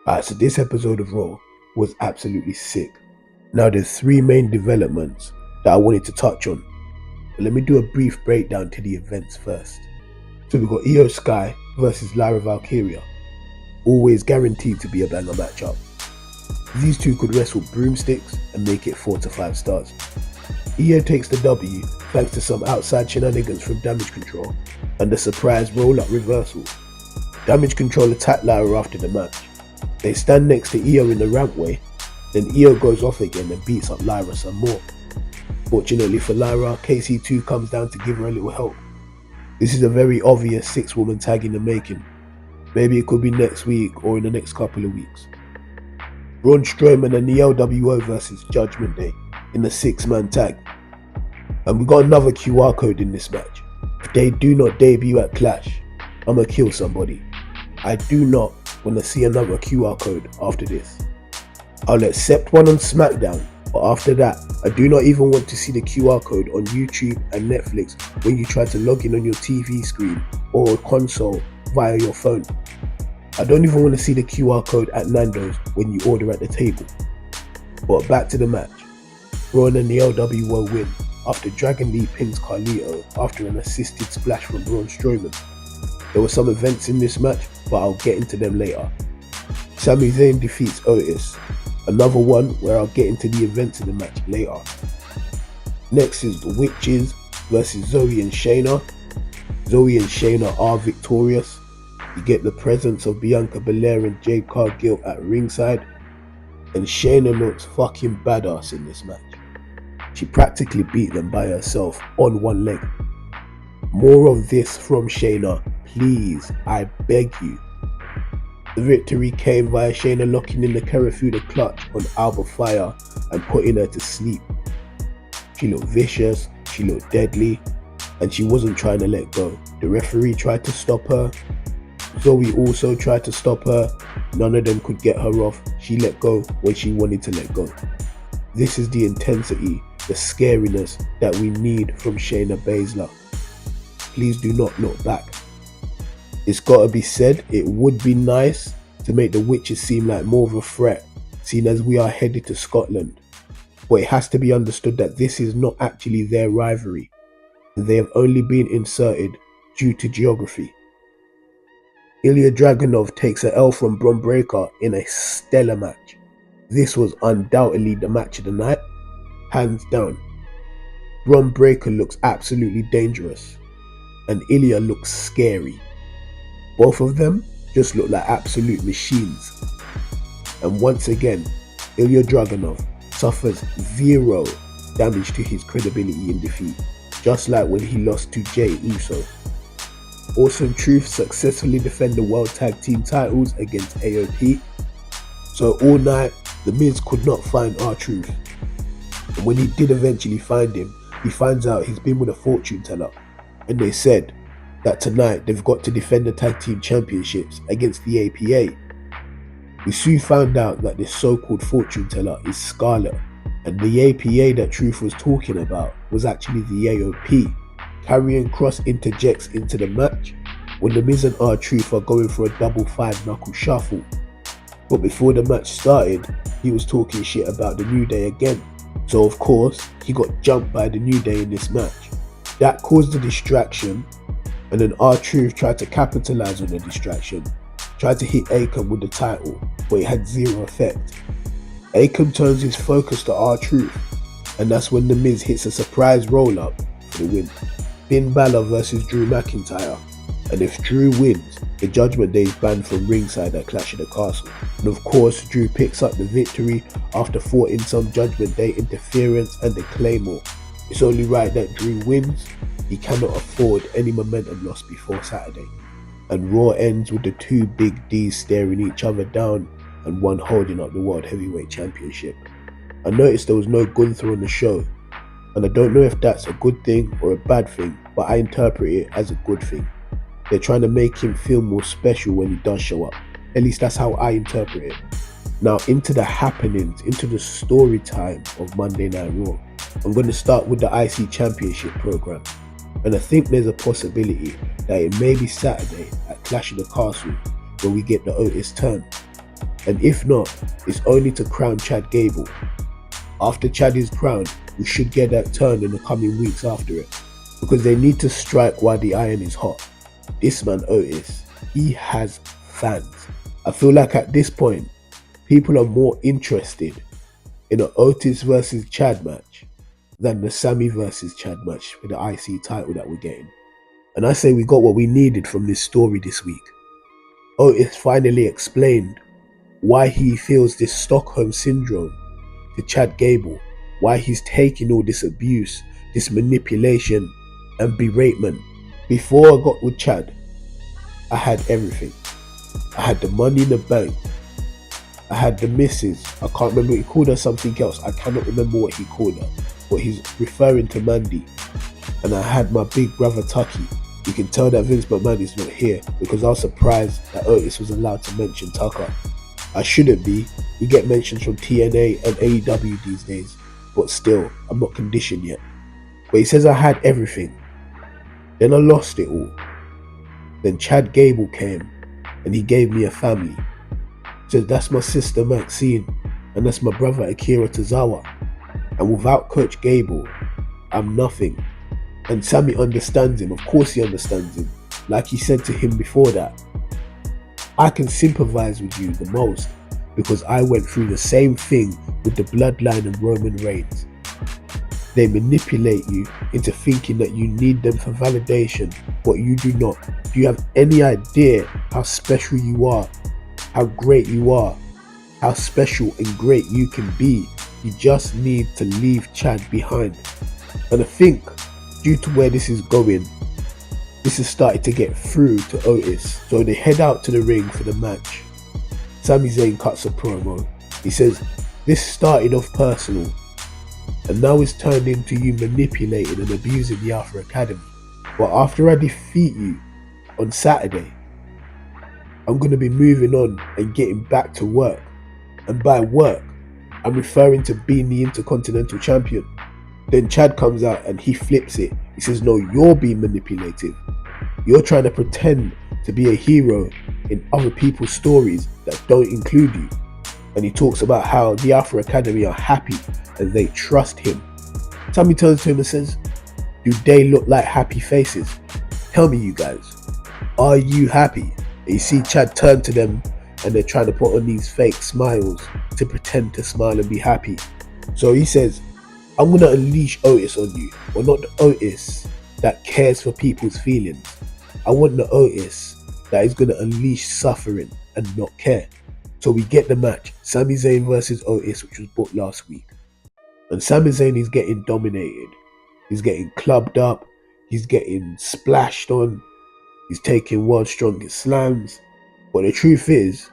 Alright, so this episode of Raw was absolutely sick. Now there's three main developments that I wanted to touch on. But let me do a brief breakdown to the events first. So we got Io Sky versus Lyra Valkyria. Always guaranteed to be a banger matchup. These two could wrestle broomsticks and make it 4 to 5 stars. Io takes the W thanks to some outside shenanigans from Damage Control and the surprise roll-up reversal. Damage Control attack Lyra after the match. They stand next to Io in the rampway, then Io goes off again and beats up Lyra some more. Fortunately for Lyra, KC2 comes down to give her a little help. This is a very obvious 6-woman tag in the making. Maybe it could be next week or in the next couple of weeks. Braun Strowman and the LWO versus Judgment Day in the 6-man tag. And we got another QR code in this match. If they do not debut at Clash, I'ma kill somebody. I do not want to see another QR code after this. I'll accept one on SmackDown, but after that, I do not even want to see the QR code on YouTube and Netflix when you try to log in on your TV screen or console via your phone. I don't even want to see the QR code at Nando's when you order at the table. But back to the match. Braun and the LWO win after Dragon Lee pins Carlito after an assisted splash from Braun Strowman. There were some events in this match, but I'll get into them later. Sami Zayn defeats Otis, another one where I'll get into the events of the match later. Next is the Witches versus Zoe and Shayna. Zoe and Shayna are victorious. You get the presence of Bianca Belair and Jade Cargill at ringside, and Shayna looks fucking badass in this match. She practically beat them by herself on one leg. More of this from Shayna, please, I beg you. The victory came via Shayna locking in the Karafuda clutch on Alba Fire and putting her to sleep. She looked vicious, she looked deadly, and she wasn't trying to let go. The referee tried to stop her. Zoe also tried to stop her. None of them could get her off. She let go when she wanted to let go. This is the intensity, the scariness that we need from Shayna Baszler. Please do not look back. It's gotta be said, it would be nice to make the Witches seem like more of a threat, seeing as we are headed to Scotland. But it has to be understood that this is not actually their rivalry. They have only been inserted due to geography. Ilya Dragunov takes an L from Bron Breakker in a stellar match. This was undoubtedly the match of the night, hands down. Bron Breakker looks absolutely dangerous, and Ilya looks scary. Both of them just look like absolute machines. And once again, Ilya Dragunov suffers zero damage to his credibility in defeat, just like when he lost to Jey Uso. Awesome Truth successfully defend the World Tag Team titles against AOP. So all night, The Miz could not find R-Truth. And when he did eventually find him, he finds out he's been with a fortune teller. And they said that tonight they've got to defend the Tag Team Championships against the APA. We soon found out that this so-called fortune teller is Scarlett, and the APA that Truth was talking about was actually the AOP. Karrion Kross interjects into the match when The Miz and R-Truth are going for a double 5-knuckle shuffle. But before the match started, he was talking shit about the New Day again. So of course, he got jumped by the New Day in this match. That caused a distraction, and then R-Truth tried to capitalize on the distraction. Tried to hit Akam with the title, but it had zero effect. Akam turns his focus to R-Truth, and that's when The Miz hits a surprise roll-up for the win. Finn Balor versus Drew McIntyre, and if Drew wins, the Judgment Day is banned from ringside at Clash of the Castle. And of course, Drew picks up the victory after thwarting some Judgment Day interference and the Claymore. It's only right that Drew wins. He cannot afford any momentum loss before Saturday. And Raw ends with the two big Ds staring each other down and one holding up the World Heavyweight Championship. I noticed there was no Gunther on the show, and I don't know if that's a good thing or a bad thing, but I interpret it as a good thing. They're trying to make him feel more special when he does show up. At least that's how I interpret it. Now into the happenings, into the story time of Monday Night Raw. I'm going to start with the IC Championship program. And I think there's a possibility that it may be Saturday at Clash of the Castle where we get the Otis turn. And if not, it's only to crown Chad Gable. After Chad is crowned, we should get that turn in the coming weeks after it, because they need to strike while the iron is hot. This man Otis, he has fans. I feel like at this point, people are more interested in an Otis versus Chad match than the Sammy versus Chad match for the IC title that we're getting. And I say we got what we needed from this story this week. Otis finally explained why he feels this Stockholm syndrome to Chad Gable, why he's taking all this abuse, this manipulation and beratement. Before I got with Chad, I had everything. I had the money in the bank. I had the missus. I can't remember, he called her something else. I cannot remember what he called her, but he's referring to Mandy. And I had my big brother Tucky. You can tell that Vince McMahon is not here because I was surprised that Otis was allowed to mention Tucker. I shouldn't be. We get mentions from TNA and AEW these days, but still, I'm not conditioned yet. But he says I had everything. Then I lost it all. Then Chad Gable came and he gave me a family. He says that's my sister Maxine and that's my brother Akira Tozawa. And without Coach Gable, I'm nothing. And Sammy understands him. Of course he understands him. Like he said to him before that, I can sympathize with you the most because I went through the same thing with the bloodline of Roman Reigns. They manipulate you into thinking that you need them for validation, but you do not. Do you have any idea how special you are, how great you are, how special and great you can be? You just need to leave Chad behind. And I think due to where this is going, this has started to get through to Otis. So they head out to the ring for the match. Sami Zayn cuts a promo. He says, this started off personal, and now it's turned into you manipulating and abusing the Alpha Academy. But after I defeat you on Saturday, I'm going to be moving on and getting back to work. And by work, I'm referring to being the Intercontinental Champion. Then Chad comes out and he flips it. He says, no, you're being manipulative. You're trying to pretend to be a hero in other people's stories that don't include you. And he talks about how the Alpha Academy are happy and they trust him. Sammy turns to him and says, do they look like happy faces? Tell me, you guys, are you happy? And you see Chad turn to them and they're trying to put on these fake smiles to pretend to smile and be happy. So he says, I'm going to unleash Otis on you, but not the Otis that cares for people's feelings. I want the Otis that is going to unleash suffering and not care. So we get the match, Sami Zayn versus Otis, which was booked last week. And Sami Zayn is getting dominated. He's getting clubbed up. He's getting splashed on. He's taking world's strongest slams. But the truth is,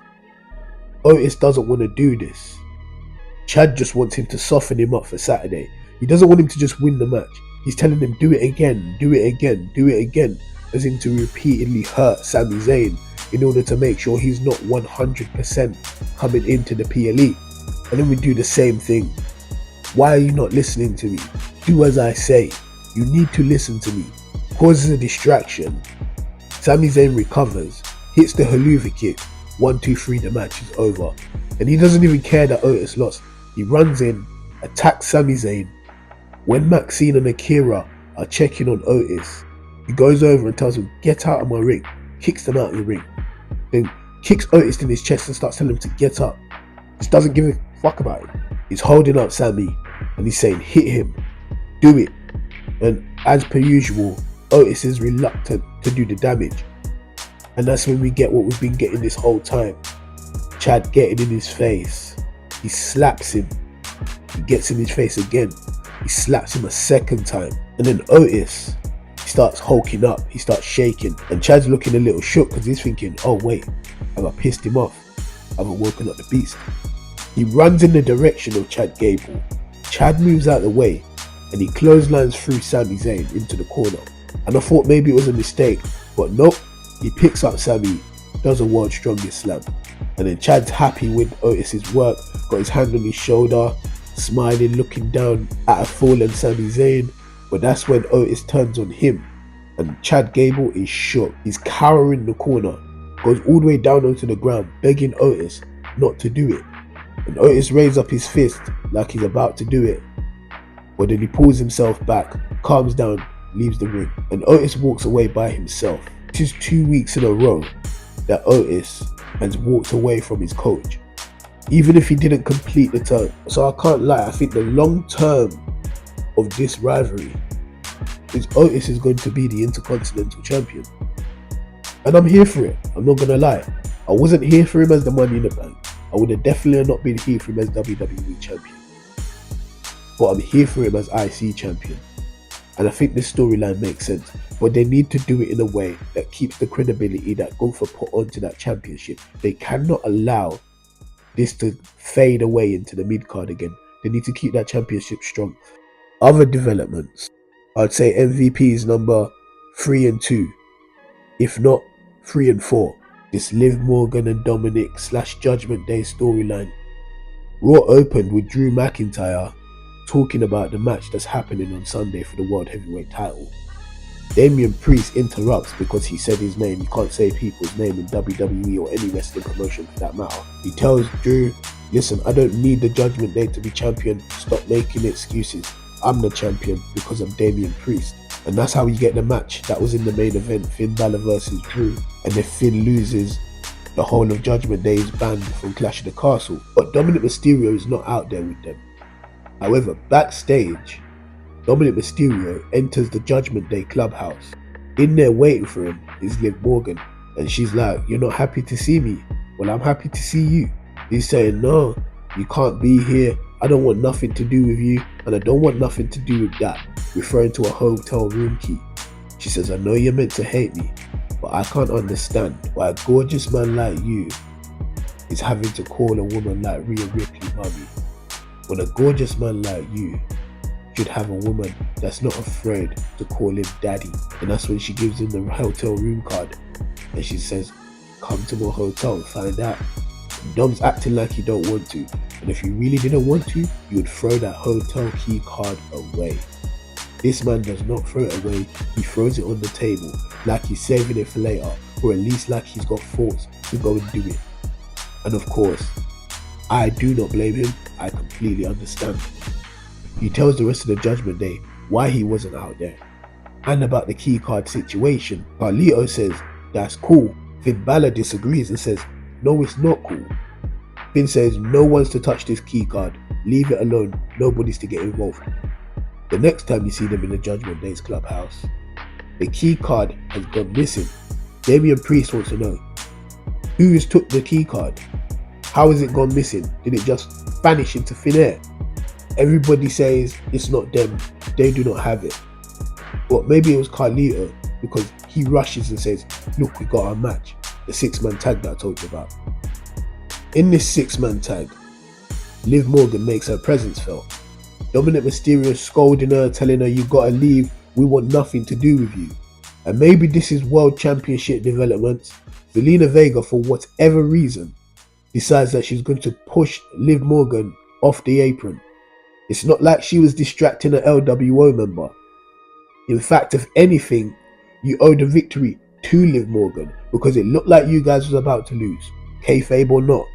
Otis doesn't want to do this. Chad just wants him to soften him up for Saturday. He doesn't want him to just win the match. He's telling him, do it again, do it again, do it again, as in to repeatedly hurt Sami Zayn in order to make sure he's not 100% coming into the PLE. And then we do the same thing. Why are you not listening to me? Do as I say. You need to listen to me. Causes a distraction. Sami Zayn recovers, hits the haluva kick. 1, 2, 3, the match is over. And he doesn't even care that Otis lost. He runs in, attacks Sami Zayn. When Maxine and Akira are checking on Otis, he goes over and tells him, get out of my ring. Kicks them out of the ring. Then kicks Otis in his chest and starts telling him to get up. Just doesn't give a fuck about him. He's holding up Sami and he's saying, hit him. Do it. And as per usual, Otis is reluctant to do the damage. And that's when we get what we've been getting this whole time. Chad getting in his face. He slaps him. He gets in his face again. He slaps him a second time. And then Otis, he starts hulking up. He starts shaking. And Chad's looking a little shook because he's thinking, oh wait, have I pissed him off? Have I woken up the beast? He runs in the direction of Chad Gable. Chad moves out of the way and he clotheslines through Sami Zayn into the corner. And I thought maybe it was a mistake, but nope. He picks up Sami, does a world's strongest slam. And then Chad's happy with Otis's work, got his hand on his shoulder, smiling, looking down at a fallen Sami Zayn. But that's when Otis turns on him. And Chad Gable is shook. He's cowering in the corner, goes all the way down onto the ground, begging Otis not to do it. And Otis raises up his fist like he's about to do it, but then he pulls himself back, calms down, leaves the ring, and Otis walks away by himself. It is 2 weeks in a row that Otis has walked away from his coach, even if he didn't complete the turn. So I can't lie, I think the long term of this rivalry is Otis is going to be the Intercontinental Champion. And I'm here for it, I'm not gonna lie. I wasn't here for him as the Money in the Bank. I would have definitely not been here for him as WWE Champion. But I'm here for him as IC Champion. And I think this storyline makes sense. But they need to do it in a way that keeps the credibility that Gunther put onto that championship. They cannot allow this to fade away into the mid-card again. They need to keep that championship strong. Other developments, I'd say MVP is number 3 and 2. If not, 3 and 4. This Liv Morgan and Dominic / Judgment Day storyline. Raw opened with Drew McIntyre talking about the match that's happening on Sunday for the World Heavyweight title. Damian Priest interrupts because he said his name. You can't say people's name in WWE or any wrestling promotion for that matter. He tells Drew, listen, I don't need the Judgment Day to be champion. Stop making excuses. I'm the champion because I'm Damian Priest. And that's how you get the match that was in the main event, Finn Balor versus Drew. And if Finn loses, the whole of Judgment Day is banned from Clash of the Castle. But Dominic Mysterio is not out there with them. However, backstage, Dominic Mysterio enters the Judgment Day clubhouse. In there waiting for him is Liv Morgan. And she's like, you're not happy to see me? Well, I'm happy to see you. He's saying, no, you can't be here. I don't want nothing to do with you. And I don't want nothing to do with that. Referring to a hotel room key. She says, I know you're meant to hate me, but I can't understand why a gorgeous man like you is having to call a woman like Rhea Ripley mommy, when a gorgeous man like you should have a woman that's not afraid to call him daddy. And that's when she gives him the hotel room card and she says, come to my hotel and find out. And Dom's acting like he don't want to, and if you really didn't want to, you would throw that hotel key card away. This man does not throw it away, he throws it on the table like he's saving it for later, or at least like he's got thoughts to go and do it. And of course, I do not blame him, I completely understand. He tells the rest of the Judgment Day why he wasn't out there, and about the key card situation. Carlito says, that's cool. Finn Balor disagrees and says, no, it's not cool. Finn says, no one's to touch this key card, leave it alone, nobody's to get involved. The next time you see them in the Judgment Day's clubhouse, the key card has gone missing. Damian Priest wants to know, who has took the key card? How has it gone missing? Did it just vanish into thin air? Everybody says it's not them, they do not have it. But maybe it was Carlito, because he rushes and says, look, we got our match, the 6-man tag that I told you about. In this 6-man tag, Liv Morgan makes her presence felt. Dominic Mysterio scolding her, telling her, you gotta leave, we want nothing to do with you. And maybe this is World Championship developments. Zelina Vega, for whatever reason, decides that she's going to push Liv Morgan off the apron. It's not like she was distracting an LWO member. In fact, if anything, you owe the victory to Liv Morgan, because it looked like you guys was about to lose, kayfabe or not.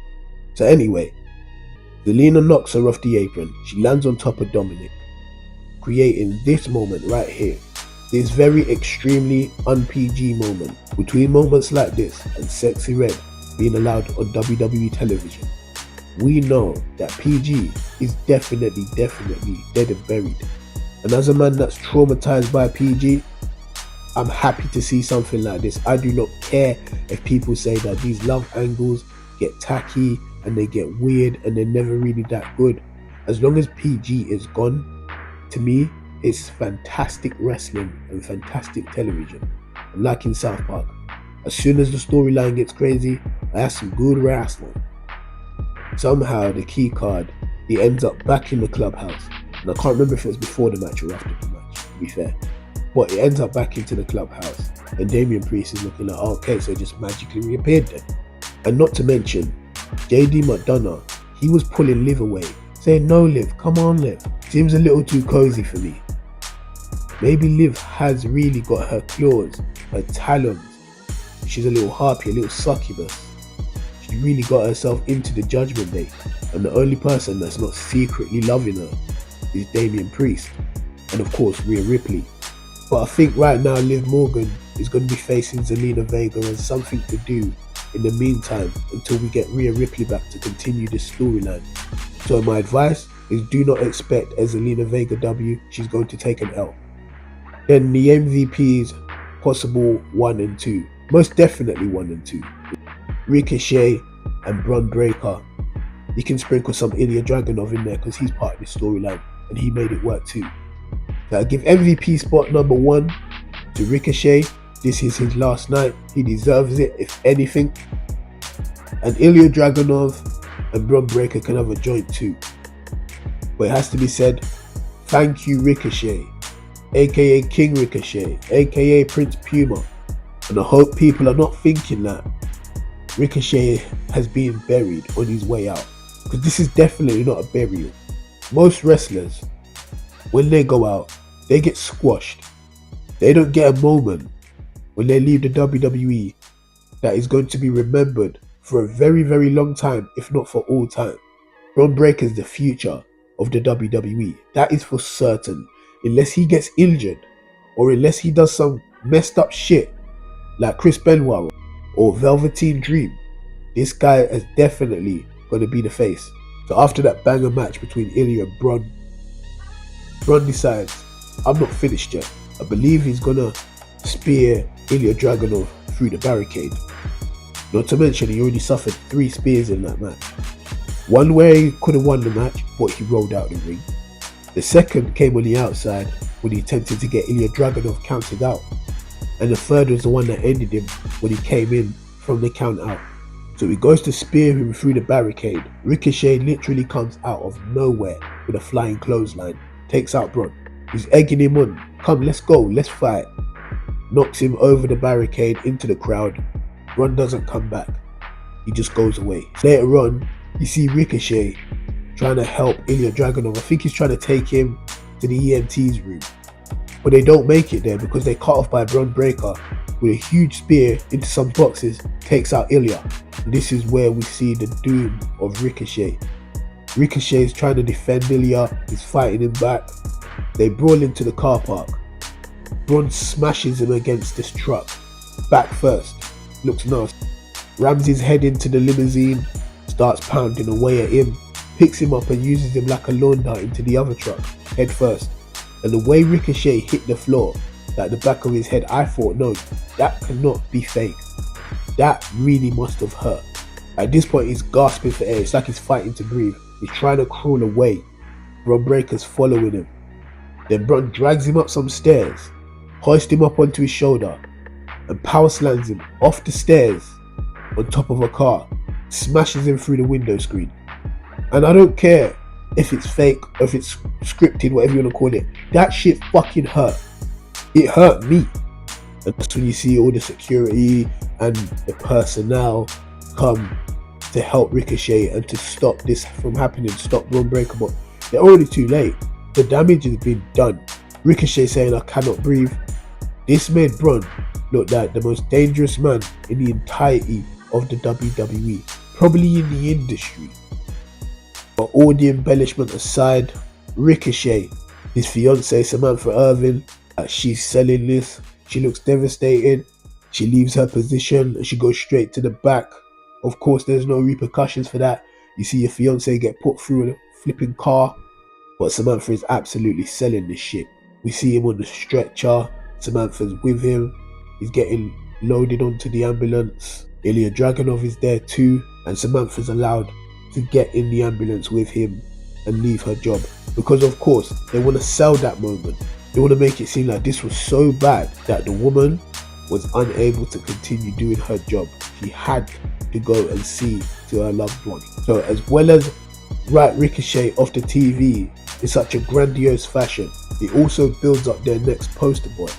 So anyway, Zelina knocks her off the apron. She lands on top of Dominic, creating this moment right here. This very extremely un-PG moment. Between moments like this and Sexy Red being allowed on WWE television, we know that PG is definitely dead and buried. And as a man that's traumatized by PG, I'm happy to see something like this. I do not care if people say that these love angles get tacky and they get weird and they're never really that good. As long as PG is gone, to me, it's fantastic wrestling and fantastic television. I'm like in South Park. As soon as the storyline gets crazy, I have some good wrestling. Somehow the key card, he ends up back in the clubhouse. And I can't remember if it was before the match or after the match, to be fair. But it ends up back into the clubhouse. And Damian Priest is looking like, oh, okay, so it just magically reappeared then. And not to mention, JD McDonough, he was pulling Liv away, saying, no Liv, come on Liv. Seems a little too cozy for me. Maybe Liv has really got her claws, her talons. She's a little harpy, a little succubus. She She's really got herself into the Judgment Day, and the only person that's not secretly loving her is Damian Priest, and of course Rhea Ripley. But I think right now Liv Morgan is going to be facing Zelina Vega and something to do in the meantime until we get Rhea Ripley back to continue this storyline. So my advice is do not expect a Zelina Vega W. She's going to take an L. Then the MVPs, possible 1 and 2. Most definitely 1 and 2. Ricochet and Bron Breakker. You can sprinkle some Ilya Dragunov in there because he's part of the storyline and he made it work too. So I give MVP spot number 1 to Ricochet. This is his last night. He deserves it, if anything. And Ilya Dragunov and Bron Breakker can have a joint too. But it has to be said, thank you Ricochet, aka King Ricochet, aka Prince Puma. And I hope people are not thinking that Ricochet has been buried on his way out, because this is definitely not a burial. Most wrestlers, when they go out, they get squashed. They don't get a moment when they leave the WWE that is going to be remembered for a very, very long time, if not for all time. Bron Breakker is the future of the WWE. That is for certain. Unless he gets injured or unless he does some messed up shit like Chris Benoit or Velveteen Dream, this guy is definitely going to be the face. So after that banger match between Ilya and Bron decides, I'm not finished yet. I believe he's going to spear Ilya Dragunov through the barricade. Not to mention he already suffered 3 spears in that match. One where he could have won the match, but he rolled out the ring. The second came on the outside when he attempted to get Ilya Dragunov counted out. And the third was the one that ended him when he came in from the count out. So he goes to spear him through the barricade. Ricochet literally comes out of nowhere with a flying clothesline. Takes out Bron. He's egging him on. Come, let's go, let's fight. Knocks him over the barricade into the crowd. Bron doesn't come back. He just goes away. Later on, you see Ricochet trying to help Ilya Dragunov. I think he's trying to take him to the EMT's room. But they don't make it there because they cut off by Bron Breakker with a huge spear into some boxes, takes out Ilya. And this is where we see the doom of Ricochet. Ricochet is trying to defend Ilya, he's fighting him back. They brawl into the car park. Bron smashes him against this truck. Back first. Looks nasty. Rams his head into the limousine, starts pounding away at him, picks him up and uses him like a lawn dart into the other truck, head first. And the way Ricochet hit the floor, like the back of his head, I thought, no, that cannot be fake. That really must have hurt. At this point, he's gasping for air. It's like he's fighting to breathe. He's trying to crawl away. Bron Breakker's following him. Then Bron drags him up some stairs, hoists him up onto his shoulder, and power slams him off the stairs on top of a car, smashes him through the window screen. And I don't care if it's fake or if it's scripted, whatever you want to call it, that shit fucking hurt. It hurt me. And that's when you see all the security and the personnel come to help Ricochet and to stop this from happening, stop Bron Breakker, but they're already too late. The damage has been done. Ricochet saying, I cannot breathe. This made Bron look like the most dangerous man in the entirety of the WWE, probably in the industry. But all the embellishment aside, Ricochet, his fiancée Samantha Irvin, she's selling this. She looks devastated. She leaves her position and she goes straight to the back. Of course, there's no repercussions for that. You see your fiancé get put through a flipping car, but Samantha is absolutely selling this shit. We see him on the stretcher. Samantha's with him. He's getting loaded onto the ambulance. Ilya Dragunov is there too, and Samantha's allowed to get in the ambulance with him and leave her job, because of course they want to sell that moment. They want to make it seem like this was so bad that the woman was unable to continue doing her job. She had to go and see to her loved one. So as well as write Ricochet off the TV in such a grandiose fashion, it also builds up their next poster boy.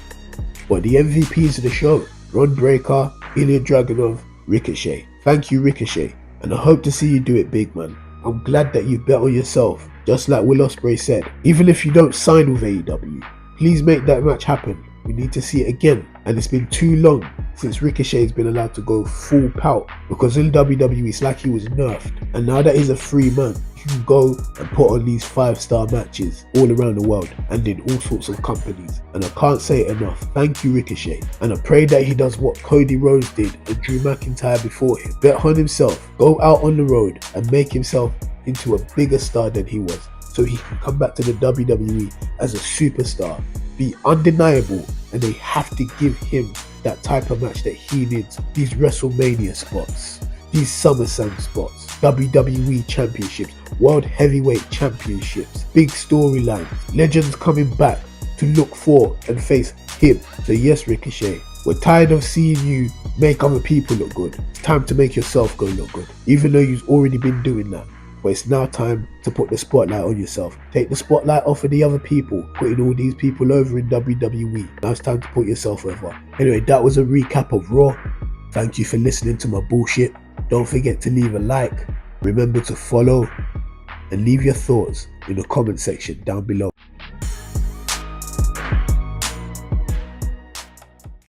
But the MVPs of the show, Bron Breakker, Ilya Dragunov, Ricochet. Thank you Ricochet, and I hope to see you do it big, man. I'm glad that you bet on yourself, just like Will Ospreay said. Even if you don't sign with AEW, please make that match happen. We need to see it again, and it's been too long since Ricochet's been allowed to go full pout, because in WWE it's like he was nerfed, and now that he's a free man, he can go and put on these 5-star matches all around the world and in all sorts of companies. And I can't say it enough, thank you Ricochet, and I pray that he does what Cody Rhodes did and Drew McIntyre before him. Bet on himself, go out on the road and make himself into a bigger star than he was, so he can come back to the WWE as a superstar, be undeniable, and they have to give him that type of match that he needs. These WrestleMania spots, these SummerSlam spots, WWE Championships, World Heavyweight Championships, big storylines, legends coming back to look for and face him. So yes, Ricochet, we're tired of seeing you make other people look good. It's time to make yourself go look good, even though you've already been doing that. But it's now time to put the spotlight on yourself. Take the spotlight off of the other people, putting all these people over in WWE. Now it's time to put yourself over. Anyway, that was a recap of Raw. Thank you for listening to my bullshit. Don't forget to leave a like. Remember to follow and leave your thoughts in the comment section down below.